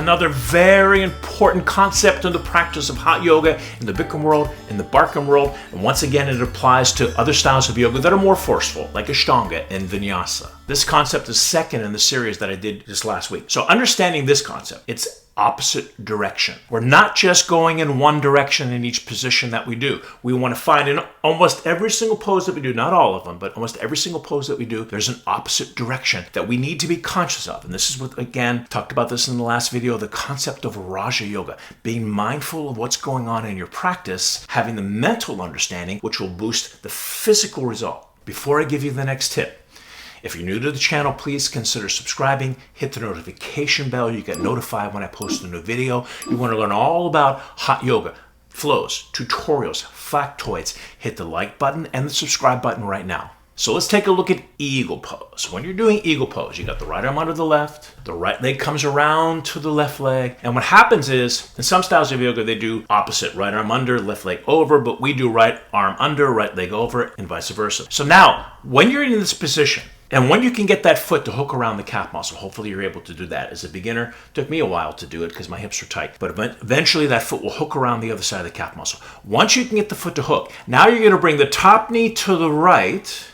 Another very important concept in the practice of hot yoga in the Bikram world, in the Barkan world, and once again it applies to other styles of yoga that are more forceful, like Ashtanga and Vinyasa. This concept is second in the series that I did just last week. So understanding this concept, it's opposite direction. We're not just going in one direction in each position that we do. We want to find in almost every single pose that we do, not all of them, but almost every single pose that we do, there's an opposite direction that we need to be conscious of. And this is what, again, talked about this in the last video, the concept of Raja Yoga, being mindful of what's going on in your practice, having the mental understanding, which will boost the physical result. Before I give you the next tip, if you're new to the channel, please consider subscribing, hit the notification bell. You get notified when I post a new video. You want to learn all about hot yoga, flows, tutorials, factoids. Hit the like button and the subscribe button right now. So let's take a look at eagle pose. When you're doing eagle pose, you got the right arm under the left, the right leg comes around to the left leg. And what happens is, in some styles of yoga, they do opposite, right arm under, left leg over, but we do right arm under, right leg over, and vice versa. So now, when you're in this position, and when you can get that foot to hook around the calf muscle, hopefully you're able to do that. As a beginner, it took me a while to do it because my hips are tight. But eventually that foot will hook around the other side of the calf muscle. Once you can get the foot to hook, now you're going to bring the top knee to the right,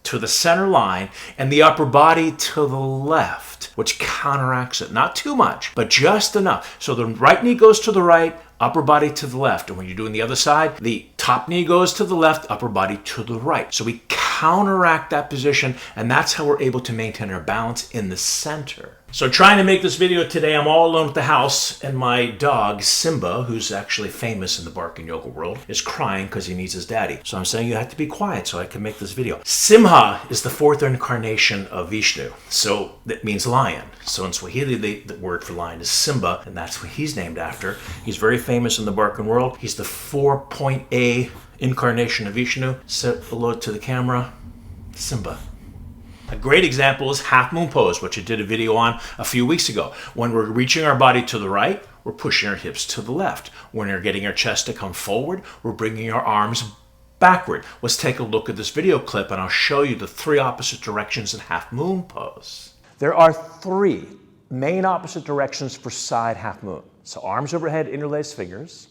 to the center line, and the upper body to the left, which counteracts it. Not too much, but just enough. So the right knee goes to the right, upper body to the left. And when you're doing the other side, the top knee goes to the left, upper body to the right. So we counteract that position, and that's how we're able to maintain our balance in the center. So trying to make this video today, I'm all alone at the house, and my dog, Simba, who's actually famous in the Barkan Yoga world, is crying because he needs his daddy. So I'm saying you have to be quiet so I can make this video. Simha is the fourth incarnation of Vishnu. So that means lion. So in Swahili, the word for lion is Simba, and that's what he's named after. He's very famous in the Barkan world. He's the 4.A incarnation of Vishnu. Set below to the camera, Simba. A great example is half moon pose, which I did a video on a few weeks ago. When we're reaching our body to the right, we're pushing our hips to the left. When we're getting our chest to come forward, we're bringing our arms backward. Let's take a look at this video clip and I'll show you the three opposite directions in half moon pose. There are three main opposite directions for side half moon. So arms overhead, interlaced fingers.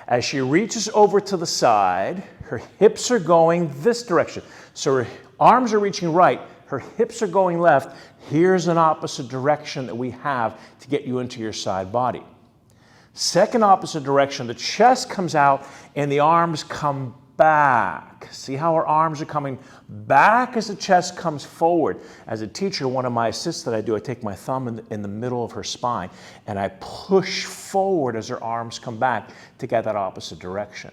As she reaches over to the side, her hips are going this direction. So her arms are reaching right, her hips are going left. Here's an opposite direction that we have to get you into your side body. Second opposite direction, the chest comes out and the arms come back. See how her arms are coming back as the chest comes forward. As a teacher, one of my assists that I do, I take my thumb in the middle of her spine and I push forward as her arms come back to get that opposite direction.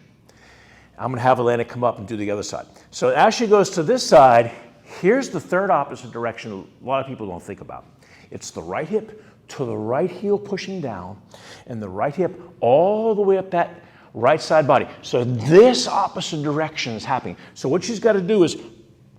I'm going to have Elena come up and do the other side. So as she goes to this side, here's the third opposite direction a lot of people don't think about. It's the right hip to the right heel pushing down and the right hip all the way up that right side body. So this opposite direction is happening. So what she's got to do is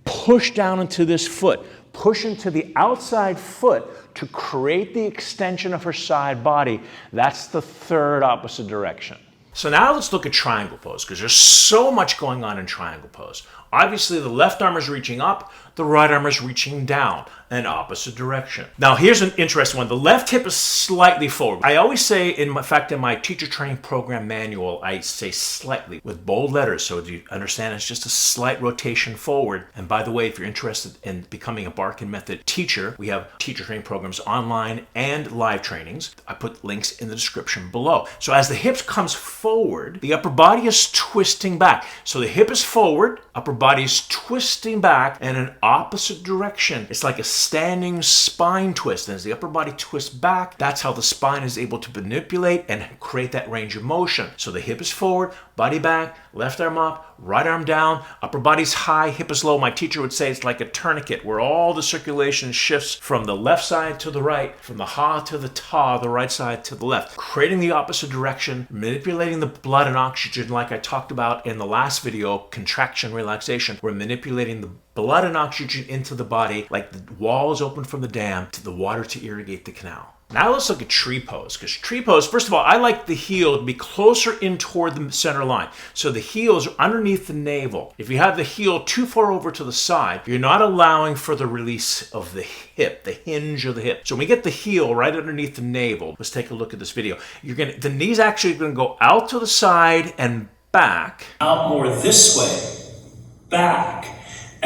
push down into this foot, push into the outside foot to create the extension of her side body. That's the third opposite direction. So now let's look at triangle pose, because there's so much going on in triangle pose. Obviously, the left arm is reaching up, the right arm is reaching down, an opposite direction. Now, here's an interesting one. The left hip is slightly forward. I always say, in fact, in my teacher training program manual, I say slightly with bold letters, so you understand it's just a slight rotation forward. And by the way, if you're interested in becoming a Barkan Method teacher, we have teacher training programs online and live trainings. I put links in the description below. So as the hips comes forward, the upper body is twisting back. So the hip is forward, upper body is twisting back in an opposite direction. It's like a standing spine twist. And as the upper body twists back, that's how the spine is able to manipulate and create that range of motion. So the hip is forward, body back, left arm up, right arm down, upper body's high, hip is low. My teacher would say it's like a tourniquet where all the circulation shifts from the left side to the right, from the ha to the ta, the right side to the left, creating the opposite direction, manipulating the blood and oxygen like I talked about in the last video, contraction, relaxation. We're manipulating the blood and oxygen into the body like the wall is open from the dam to the water to irrigate the canal. Now let's look at tree pose, because tree pose, first of all, I like the heel to be closer in toward the center line. So the heel is underneath the navel. If you have the heel too far over to the side, you're not allowing for the release of the hip, the hinge of the hip. So when we get the heel right underneath the navel, let's take a look at this video. The knee's actually going to go out to the side and back. Out more this way, back.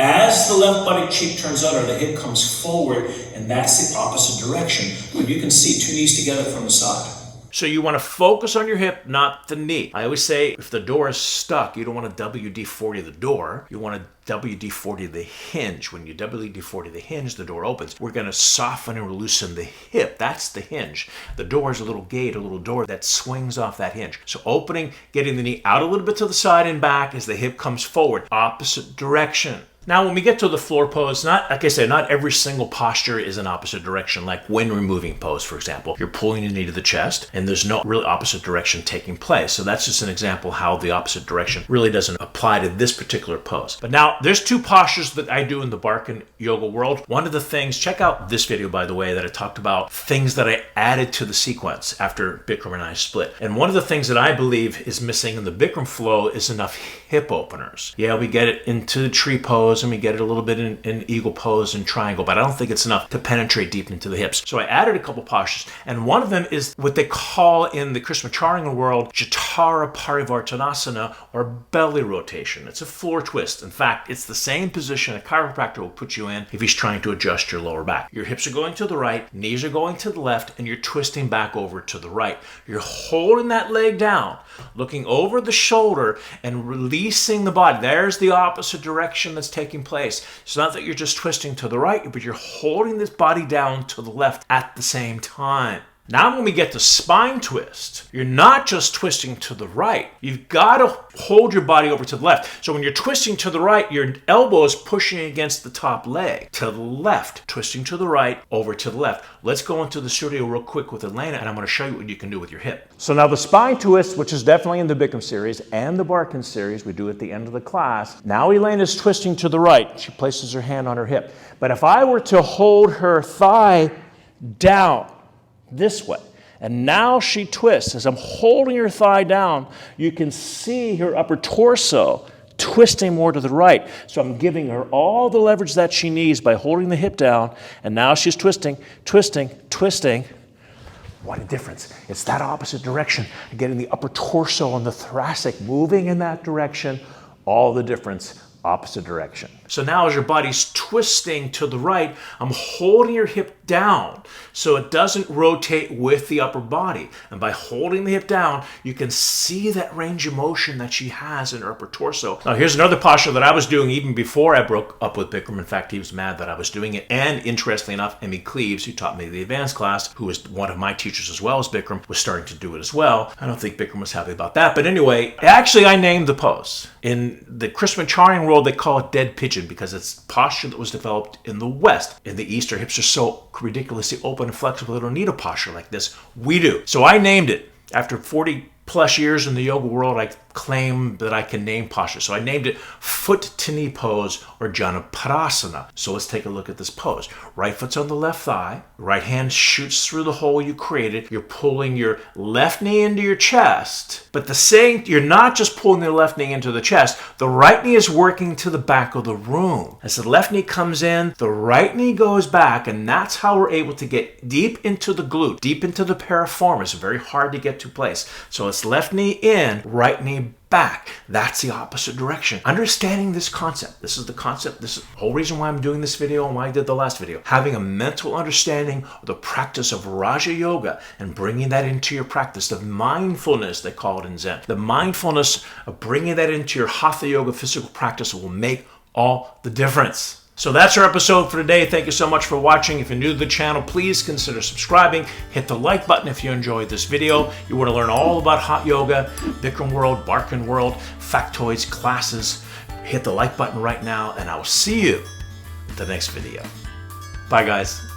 As the left body cheek turns under, the hip comes forward, and that's the opposite direction. But you can see two knees together from the side. So you want to focus on your hip, not the knee. I always say if the door is stuck, you don't want to WD-40 the door. You want to WD-40 the hinge. When you WD-40 the hinge, the door opens. We're going to soften and loosen the hip. That's the hinge. The door is a little gate, a little door that swings off that hinge. So opening, getting the knee out a little bit to the side and back as the hip comes forward. Opposite direction. Now, when we get to the floor pose, like I said, not every single posture is an opposite direction, like wind removing pose, for example. You're pulling the knee to the chest, and there's no real opposite direction taking place. So that's just an example how the opposite direction really doesn't apply to this particular pose. But now, there's two postures that I do in the Barkan yoga world. One of the things, check out this video, by the way, that I talked about things that I added to the sequence after Bikram and I split. And one of the things that I believe is missing in the Bikram flow is enough hip openers. Yeah, we get it into the tree pose, and we get it a little bit in eagle pose and triangle, but I don't think it's enough to penetrate deep into the hips. So I added a couple postures, and one of them is what they call in the Krishnacharya world Jatara Parivartanasana, or belly rotation. It's a floor twist. In fact, it's the same position a chiropractor will put you in if he's trying to adjust your lower back. Your hips are going to the right, knees are going to the left, and you're twisting back over to the right. You're holding that leg down, looking over the shoulder and releasing the body. There's the opposite direction that's taking place. It's not that you're just twisting to the right, but you're holding this body down to the left at the same time. Now when we get to spine twist, you're not just twisting to the right. You've got to hold your body over to the left. So when you're twisting to the right, your elbow is pushing against the top leg. To the left, twisting to the right, over to the left. Let's go into the studio real quick with Elena, and I'm going to show you what you can do with your hip. So now the spine twist, which is definitely in the Bikram series and the Barkan series, we do at the end of the class. Now Elena's twisting to the right. She places her hand on her hip. But if I were to hold her thigh down, this way. And now she twists. As I'm holding her thigh down, you can see her upper torso twisting more to the right. So I'm giving her all the leverage that she needs by holding the hip down. And now she's twisting, twisting, twisting. What a difference. It's that opposite direction. Getting the upper torso and the thoracic moving in that direction. All the difference. Opposite direction. So now as your body's twisting to the right, I'm holding your hip down so it doesn't rotate with the upper body. And by holding the hip down, you can see that range of motion that she has in her upper torso. Now here's another posture that I was doing even before I broke up with Bikram. In fact, he was mad that I was doing it. And interestingly enough, Emmy Cleaves, who taught me the advanced class, who was one of my teachers as well as Bikram, was starting to do it as well. I don't think Bikram was happy about that. But anyway, actually I named the pose. In the Krishnacharya world, they call it dead pigeon because it's posture that was developed in the West. In the East, our hips are so ridiculously open and flexible they don't need a posture like this. We do. So I named it. After 40 plus years in the yoga world, I claim that I can name posture. So I named it foot to knee pose, or Janaparasana. So let's take a look at this pose. Right foot's on the left thigh. Right hand shoots through the hole you created. You're pulling your left knee into your chest. But you're not just pulling the left knee into the chest. The right knee is working to the back of the room. As the left knee comes in, the right knee goes back, and that's how we're able to get deep into the glute, deep into the piriformis. Very hard to get to place. So it's left knee in, right knee back. That's the opposite direction. Understanding this concept. This is the concept. This is the whole reason why I'm doing this video and why I did the last video. Having a mental understanding of the practice of Raja Yoga and bringing that into your practice. The mindfulness, they call it in Zen. The mindfulness of bringing that into your Hatha Yoga physical practice will make all the difference. So that's our episode for today. Thank you so much for watching. If you're new to the channel, please consider subscribing. Hit the like button if you enjoyed this video. You want to learn all about hot yoga, Bikram world, Barkan world, factoids, classes. Hit the like button right now, and I will see you at the next video. Bye, guys.